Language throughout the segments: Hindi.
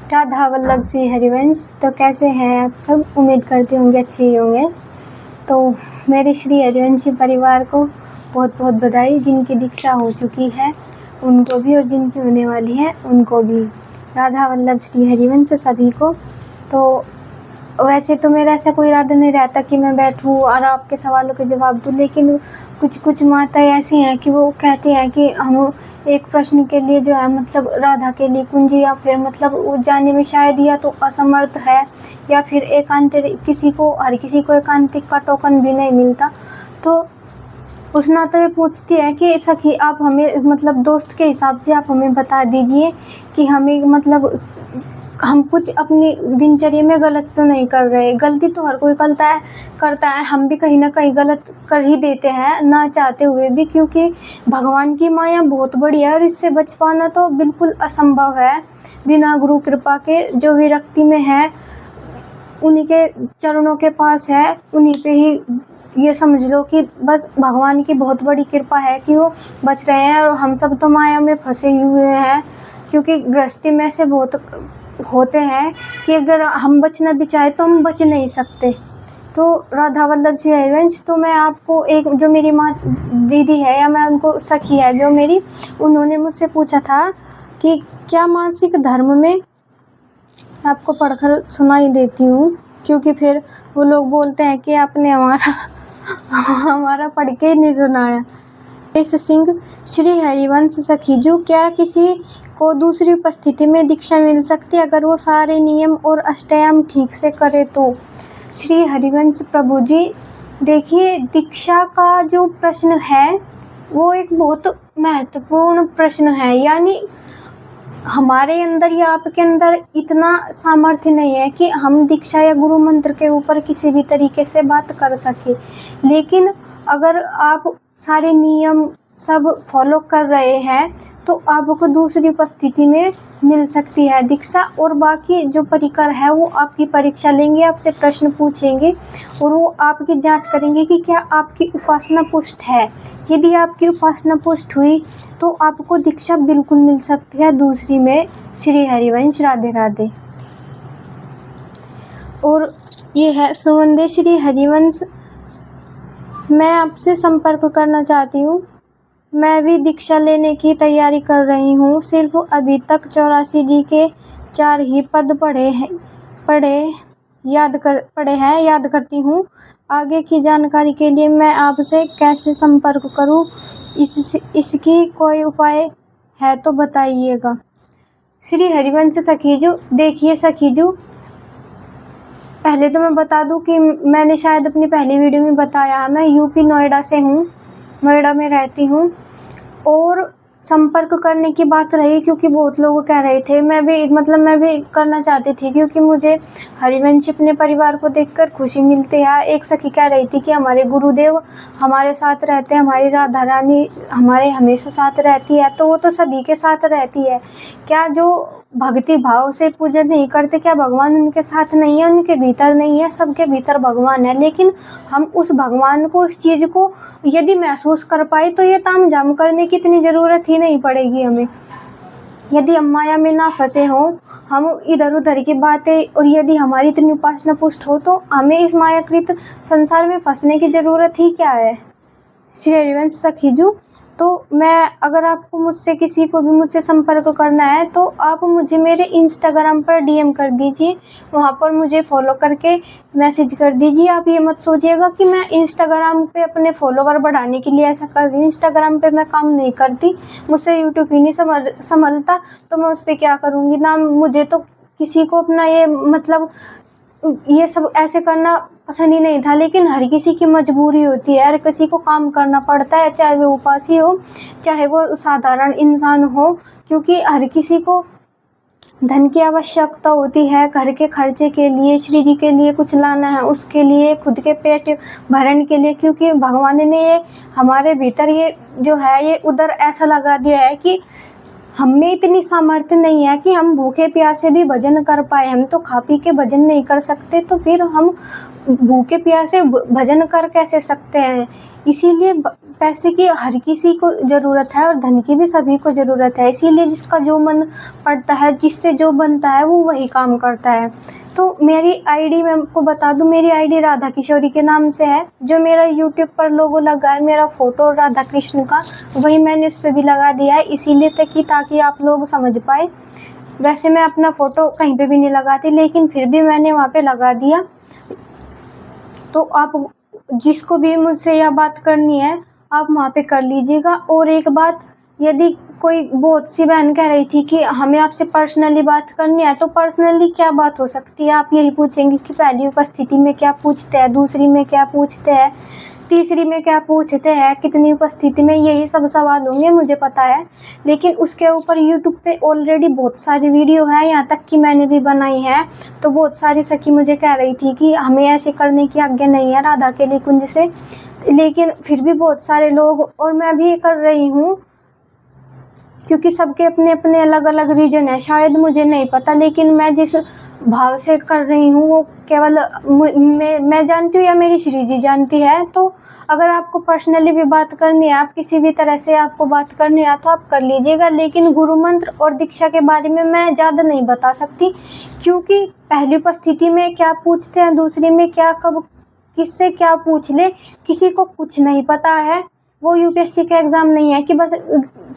राधा वल्लभ श्री हरिवंश। तो कैसे हैं आप सब? उम्मीद करती होंगे अच्छे ही होंगे। तो मेरे श्री हरिवंशी परिवार को बहुत बहुत बधाई। जिनकी दीक्षा हो चुकी है उनको भी, और जिनकी होने वाली है उनको भी। राधा वल्लभ श्री हरिवंश सभी को। तो वैसे तो मेरा ऐसा कोई इरादा नहीं रहता कि मैं बैठूं और आपके सवालों के जवाब दूं, लेकिन कुछ माताएं ऐसी हैं कि वो कहती हैं कि हम एक प्रश्न के लिए जो है मतलब राधा के लिए कुंजी, या फिर मतलब वो जानने में शायद या तो असमर्थ है, या फिर एकांतिक किसी को एकांतिक का टोकन भी नहीं मिलता। तो उस नाते में पूछती है कि सखी आप हमें मतलब दोस्त के हिसाब से आप हमें बता दीजिए कि हमें मतलब हम कुछ अपनी दिनचर्या में गलत तो नहीं कर रहे। गलती तो हर कोई करता है, हम भी कहीं ना कहीं गलत कर ही देते हैं ना चाहते हुए भी, क्योंकि भगवान की माया बहुत बड़ी है और इससे बच पाना तो बिल्कुल असंभव है। बिना गुरु कृपा के जो विरक्ति में है उन्हीं के चरणों के पास है, उन्हीं पे ही ये समझ लो कि बस भगवान की बहुत बड़ी कृपा है कि वो बच रहे हैं। और हम सब तो माया में फंसे हुए हैं, क्योंकि गृहस्थी में से बहुत होते हैं कि अगर हम बचना भी चाहे तो हम बच नहीं सकते। तो राधा वल्लभ श्री हरिवंश, तो मैं आपको एक जो मेरी माँ दीदी है, या मैं उनको सखी है जो मेरी, उन्होंने मुझसे पूछा था कि क्या मासिक धर्म में, आपको पढ़कर सुनाई देती हूँ क्योंकि फिर वो लोग बोलते हैं कि आपने हमारा पढ़ के ही नहीं सुनाया। इस सिंह श्री हरिवंश सखीजू, क्या किसी को दूसरी उपस्थिति में दीक्षा मिल सकती है अगर वो सारे नियम और अष्टयाम ठीक से करे तो? श्री हरिवंश प्रभु जी, देखिए दीक्षा का जो प्रश्न है वो एक बहुत महत्वपूर्ण प्रश्न है। यानी हमारे अंदर या आपके अंदर इतना सामर्थ्य नहीं है कि हम दीक्षा या गुरु मंत्र के ऊपर किसी भी तरीके से बात कर सके। लेकिन अगर आप सारे नियम सब फॉलो कर रहे हैं तो आपको दूसरी उपस्थिति में मिल सकती है दीक्षा। और बाकी जो परिकर है वो आपकी परीक्षा लेंगे, आपसे प्रश्न पूछेंगे और वो आपकी जांच करेंगे कि क्या आपकी उपासना पुष्ट है। यदि आपकी उपासना पुष्ट हुई तो आपको दीक्षा बिल्कुल मिल सकती है दूसरी में। श्री हरिवंश, राधे राधे। और ये है सुमंदे श्री हरिवंश, मैं आपसे संपर्क करना चाहती हूँ। मैं भी दीक्षा लेने की तैयारी कर रही हूँ। सिर्फ अभी तक 84 जी के 4 ही पद पढ़े हैं, याद करती हूँ। आगे की जानकारी के लिए मैं आपसे कैसे संपर्क करूँ? इसकी कोई उपाय है तो बताइएगा। श्री हरिवंश सखीजू, देखिए सखीजू, पहले तो मैं बता दूं कि मैंने शायद अपनी पहली वीडियो में बताया, मैं यूपी नोएडा से हूँ, नोएडा में रहती हूँ। और संपर्क करने की बात रही क्योंकि बहुत लोग कह रहे थे, मैं भी करना चाहती थी क्योंकि मुझे हरिवंश अपने परिवार को देखकर खुशी मिलती है। एक सखी कह रही थी कि हमारे गुरुदेव हमारे साथ रहते हैं, हमारी राधा रानी हमारे हमेशा साथ रहती है। तो वो तो सभी के साथ रहती है, क्या जो भक्ति भाव से पूजा नहीं करते क्या भगवान उनके साथ नहीं है, उनके भीतर नहीं है? सबके भीतर भगवान है, लेकिन हम उस भगवान को, उस चीज़ को यदि महसूस कर पाए तो ये तामझाम करने की इतनी ज़रूरत ही नहीं पड़ेगी हमें। यदि हम माया में ना फंसे हों, हम इधर उधर की बातें, और यदि हमारी इतनी उपासना पुष्ट हो तो हमें इस मायाकृत संसार में फंसने की ज़रूरत ही क्या है? श्री हरिवंश सखीजू, तो मैं अगर आपको मुझसे संपर्क करना है तो आप मुझे मेरे इंस्टाग्राम पर डीएम कर दीजिए, वहाँ पर मुझे फॉलो करके मैसेज कर दीजिए। आप ये मत सोचिएगा कि मैं इंस्टाग्राम पे अपने फॉलोवर बढ़ाने के लिए ऐसा कर रही हूँ। इंस्टाग्राम पे मैं काम नहीं करती, मुझसे यूट्यूब ही नहीं संभलता, तो मैं उस पर क्या करूँगी ना। मुझे तो किसी को अपना ये सब ऐसे करना पसंद ही नहीं था, लेकिन हर किसी की मजबूरी होती है, हर किसी को काम करना पड़ता है, चाहे वो उपासी हो चाहे वो साधारण इंसान हो, क्योंकि हर किसी को धन की आवश्यकता होती है घर के खर्चे के लिए, श्री जी के लिए कुछ लाना है उसके लिए, खुद के पेट भरण के लिए, क्योंकि भगवान ने ये हमारे भीतर ये जो है ये उधर ऐसा लगा दिया है कि हमें इतनी सामर्थ्य नहीं है कि हम भूखे प्यासे भी भजन कर पाए। हम तो खा पी के भजन नहीं कर सकते, तो फिर हम भूखे प्यासे भजन कर कैसे सकते हैं? इसीलिए पैसे की हर किसी को ज़रूरत है और धन की भी सभी को ज़रूरत है। इसीलिए जिसका जो मन पड़ता है, जिससे जो बनता है, वो वही काम करता है। तो मेरी आईडी, मैं आपको बता दूं, मेरी आईडी राधा किशोरी के नाम से है। जो मेरा यूट्यूब पर लोगो लगा है, मेरा फ़ोटो राधा कृष्ण का, वही मैंने उस पर भी लगा दिया है, इसीलिए ताकि आप लोग समझ पाए। वैसे मैं अपना फ़ोटो कहीं पे भी नहीं लगाती, लेकिन फिर भी मैंने वहाँ पे लगा दिया। तो आप जिसको भी मुझसे यह बात करनी है, आप वहाँ पे कर लीजिएगा। और एक बात, यदि कोई बहुत सी बहन कह रही थी कि हमें आपसे पर्सनली बात करनी है, तो पर्सनली क्या बात हो सकती है? आप यही पूछेंगे कि पहली उपस्थिति में क्या पूछते हैं, दूसरी में क्या पूछते हैं, तीसरी में क्या पूछते हैं, कितनी उपस्थिति में, यही सब सवाल होंगे, मुझे पता है। लेकिन उसके ऊपर यूट्यूब पे ऑलरेडी बहुत सारी वीडियो है, यहाँ तक कि मैंने भी बनाई है। तो बहुत सारी सखी मुझे कह रही थी कि हमें ऐसे करने की आज्ञा नहीं है राधा केली कुंज से, लेकिन फिर भी बहुत सारे लोग, और मैं भी कर रही हूँ, क्योंकि सबके अपने अपने अलग अलग रीजन है, शायद मुझे नहीं पता, लेकिन मैं जिस भाव से कर रही हूँ वो केवल मैं जानती हूँ या मेरी श्री जी जानती है। तो अगर आपको पर्सनली भी बात करनी है, आप किसी भी तरह से आपको बात करनी है, तो आप कर लीजिएगा। लेकिन गुरु मंत्र और दीक्षा के बारे में मैं ज़्यादा नहीं बता सकती, क्योंकि पहली उपस्थिति में क्या पूछते हैं, दूसरी में क्या, कब किससे क्या पूछ ले, किसी को कुछ नहीं पता है। वो यूपीएससी का एग्ज़ाम नहीं है कि बस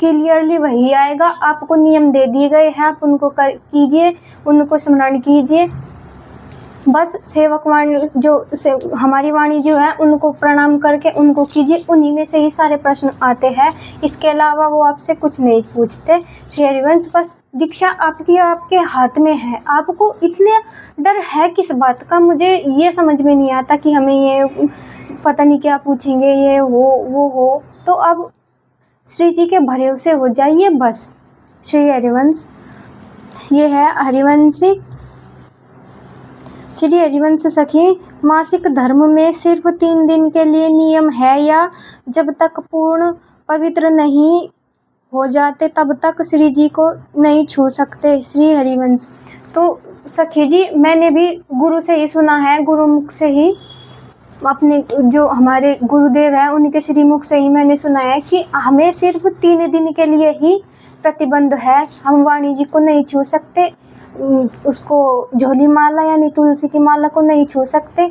क्लियरली वही आएगा। आपको नियम दे दिए गए हैं, आप उनको कीजिए, उनको स्मरण कीजिए। बस सेवक वाणी हमारी वाणी जो है, उनको प्रणाम करके उनको कीजिए, उन्हीं में से ही सारे प्रश्न आते हैं। इसके अलावा वो आपसे कुछ नहीं पूछते। श्री हरिवंश, बस दीक्षा आपके हाथ में है। आपको इतने डर है किस बात का? मुझे ये समझ में नहीं आता कि हमें ये पता नहीं क्या पूछेंगे, ये हो वो हो। तो अब श्री जी के भरोसे हो जाइए बस। श्री हरिवंश, ये है हरिवंशी। श्री हरिवंश सखी, मासिक धर्म में सिर्फ 3 दिन के लिए नियम है, या जब तक पूर्ण पवित्र नहीं हो जाते तब तक श्री जी को नहीं छू सकते? श्री हरिवंश, तो सखी जी, मैंने भी गुरु से ही सुना है, गुरुमुख से ही, अपने जो हमारे गुरुदेव हैं उनके श्रीमुख से ही मैंने सुना है कि हमें सिर्फ 3 दिन के लिए ही प्रतिबंध है। हम वाणी जी को नहीं छू सकते, उसको झोली माला यानी तुलसी की माला को नहीं छू सकते,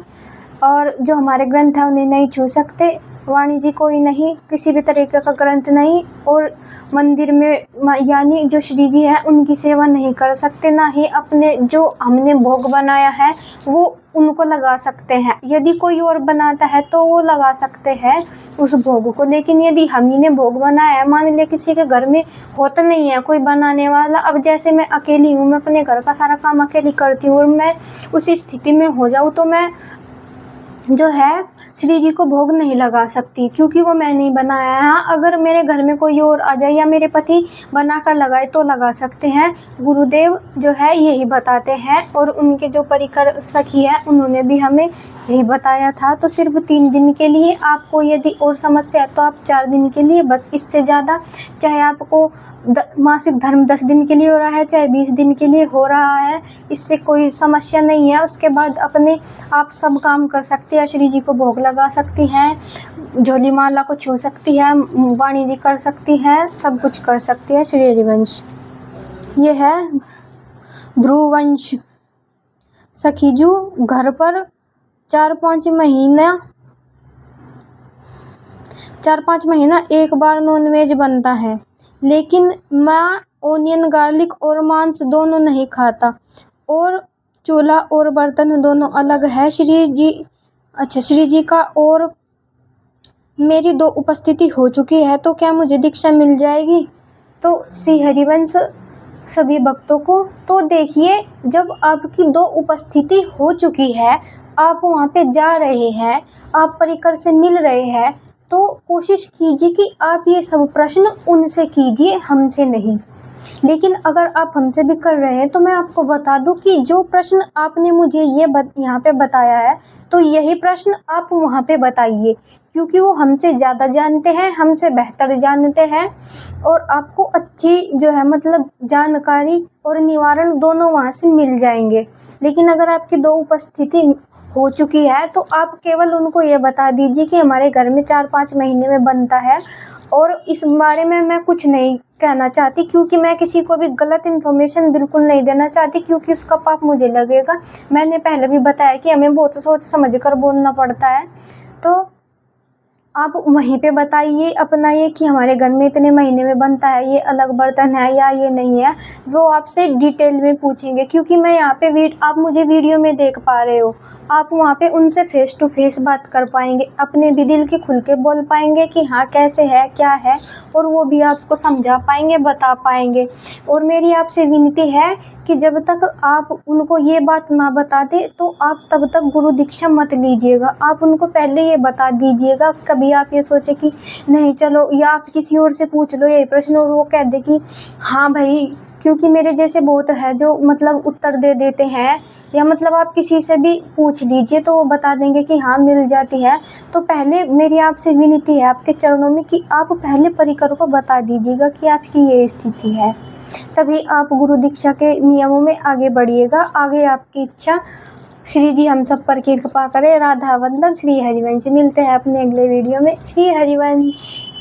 और जो हमारे ग्रंथ है उन्हें नहीं छू सकते। वाणी जी कोई नहीं, किसी भी तरीके का ग्रंथ नहीं, और मंदिर में यानी जो श्री जी है उनकी सेवा नहीं कर सकते, ना ही अपने जो हमने भोग बनाया है वो उनको लगा सकते हैं। यदि कोई और बनाता है तो वो लगा सकते हैं उस भोग को, लेकिन यदि हम ही ने भोग बनाया है, मान लिया किसी के घर में होता नहीं है कोई बनाने वाला, अब जैसे मैं अकेली हूँ, मैं अपने घर का सारा काम अकेली करती हूँ, और मैं उसी स्थिति में हो जाऊँ तो मैं जो है श्री जी को भोग नहीं लगा सकती, क्योंकि वो मैं नहीं बनाया है। हाँ, अगर मेरे घर में कोई और आ जाए या मेरे पति बना कर लगाए तो लगा सकते हैं। गुरुदेव जो है यही बताते हैं, और उनके जो परिकर सखी है उन्होंने भी हमें यही बताया था। तो सिर्फ 3 दिन के लिए, आपको यदि और समस्या है तो आप 4 दिन के लिए, बस इससे ज़्यादा, चाहे आपको मासिक धर्म 10 दिन के लिए हो रहा है, चाहे 20 दिन के लिए हो रहा है, इससे कोई समस्या नहीं है। उसके बाद अपने आप सब काम कर सकते हैं, श्री जी को भोग लगा सकती हैं, झोली माला को छू सकती है, वाणी जी कर सकती हैं, सब कुछ कर सकती है। श्री हरिवंश, ये है ध्रुववंश। सखीजू, घर पर 4-5 महीना एक बार नॉनवेज बनता है, लेकिन मैं ओनियन, गार्लिक और मांस दोनों नहीं खाता, और चूल्हा और बर्तन दोनों अलग है। श्री जी का और मेरी 2 उपस्थिति हो चुकी है, तो क्या मुझे दीक्षा मिल जाएगी? तो श्री हरिवंश, सभी भक्तों को तो देखिए, जब आपकी 2 उपस्थिति हो चुकी है, आप वहाँ पे जा रहे हैं, आप परिकर से मिल रहे हैं, तो कोशिश कीजिए कि आप ये सब प्रश्न उनसे कीजिए, हमसे नहीं। लेकिन अगर आप हमसे भी कर रहे हैं तो मैं आपको बता दूं कि जो प्रश्न आपने मुझे यहाँ पे बताया है, तो यही प्रश्न आप वहाँ पे बताइए, क्योंकि वो हमसे ज़्यादा जानते हैं, हमसे बेहतर जानते हैं, और आपको अच्छी जो है मतलब जानकारी और निवारण दोनों वहाँ से मिल जाएंगे। लेकिन अगर आपकी 2 उपस्थिति हो चुकी है, तो आप केवल उनको ये बता दीजिए कि हमारे घर में 4-5 महीने में बनता है, और इस बारे में मैं कुछ नहीं कहना चाहती, क्योंकि मैं किसी को भी गलत इन्फॉर्मेशन बिल्कुल नहीं देना चाहती, क्योंकि उसका पाप मुझे लगेगा। मैंने पहले भी बताया कि हमें बहुत सोच समझ कर बोलना पड़ता है। तो आप वहीं पे बताइए अपना ये कि हमारे घर में इतने महीने में बनता है, ये अलग बर्तन है या ये नहीं है, वो आपसे डिटेल में पूछेंगे। क्योंकि मैं यहाँ पे आप मुझे वीडियो में देख पा रहे हो, आप वहाँ पे उनसे फेस टू फेस बात कर पाएंगे, अपने भी दिल के खुल के बोल पाएंगे कि हाँ कैसे है क्या है, और वो भी आपको समझा पाएंगे, बता पाएंगे। और मेरी आपसे विनती है कि जब तक आप उनको ये बात ना बता दे, तो आप तब तक गुरु दीक्षा मत लीजिएगा। आप उनको पहले ये बता दीजिएगा। कभी आप ये सोचे कि नहीं चलो, या आप किसी और से पूछ लो यही प्रश्न, और वो कह दे कि हाँ भाई, क्योंकि मेरे जैसे बहुत है जो मतलब उत्तर दे देते हैं, या मतलब आप किसी से भी पूछ लीजिए तो वो बता देंगे कि हाँ मिल जाती है। तो पहले मेरी आपसे विनती है आपके चरणों में कि आप पहले परिकर को बता दीजिएगा कि आपकी ये स्थिति है, तभी आप गुरु दीक्षा के नियमों में आगे बढ़िएगा। आगे आपकी इच्छा। श्री जी हम सब पर कृपा करें। राधा वल्लभ श्री हरिवंश। मिलते हैं अपने अगले वीडियो में। श्री हरिवंश।